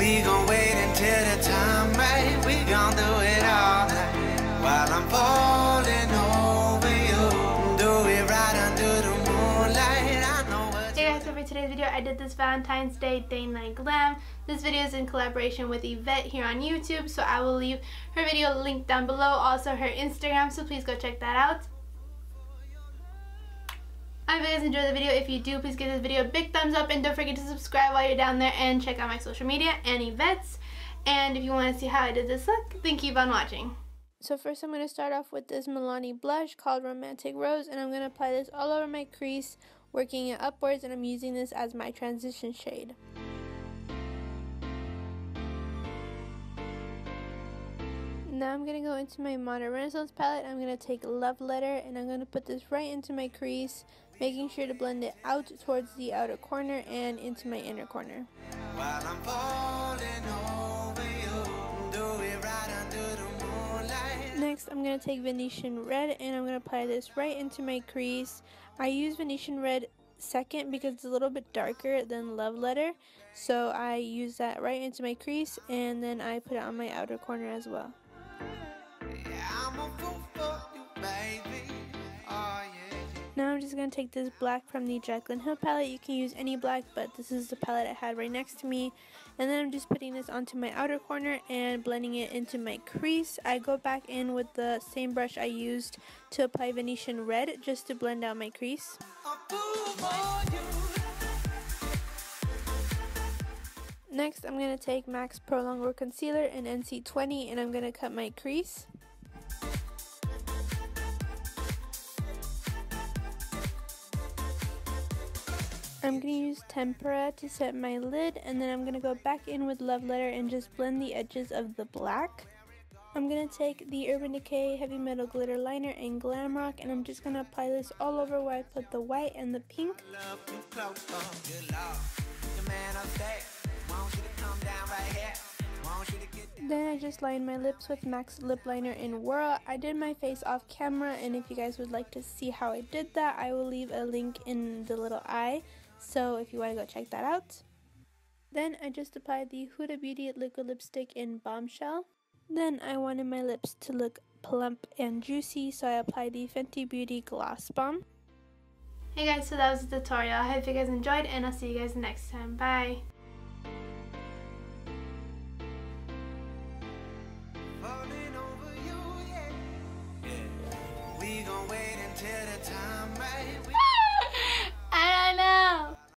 We gon' wait until the time right. We gon' do it all night while I'm falling over you. Do it right under the moonlight. I know what. Hey guys, so for today's video I did this Valentine's Day Day Night Glam. This video is in collaboration with Yvette here on YouTube, so I will leave her video linked down below, also her Instagram, so please go check that out. I hope you guys enjoyed the video. If you do, please give this video a big thumbs up and don't forget to subscribe while you're down there and check out my social media and Yvette's. And if you want to see how I did this look, then keep on watching. So first I'm going to start off with this Milani blush called Romantic Rose, and I'm going to apply this all over my crease, working it upwards, and I'm using this as my transition shade. Now I'm going to go into my Modern Renaissance palette. I'm going to take Love Letter and I'm going to put this right into my crease, making sure to blend it out towards the outer corner and into my inner corner. While I'm falling over you, do it right under the moonlight. Next I'm going to take Venetian Red and I'm going to apply this right into my crease. I use Venetian Red second because it's a little bit darker than Love Letter, so I use that right into my crease and then I put it on my outer corner as well. Now I'm just going to take this black from the Jaclyn Hill palette. You can use any black, but this is the palette I had right next to me. And then I'm just putting this onto my outer corner and blending it into my crease. I go back in with the same brush I used to apply Venetian Red just to blend out my crease. Next I'm going to take MAC's Pro Longwear Concealer in NC20 and I'm going to cut my crease. I'm going to use Tempera to set my lid, and then I'm going to go back in with Love Letter and just blend the edges of the black. I'm going to take the Urban Decay Heavy Metal Glitter Liner in Glamrock, and I'm just going to apply this all over where I put the white and the pink. Then I just lined my lips with MAC's Lip Liner in Whirl. I did my face off camera, and if you guys would like to see how I did that, I will leave a link in the little eye, so if you want to go check that out. Then I just applied the Huda Beauty Liquid Lipstick in Bombshell. Then I wanted my lips to look plump and juicy, so I applied the Fenty Beauty Gloss Bomb. Hey guys, so that was the tutorial. I hope you guys enjoyed, and I'll see you guys next time. Bye! We gon' wait until the time right.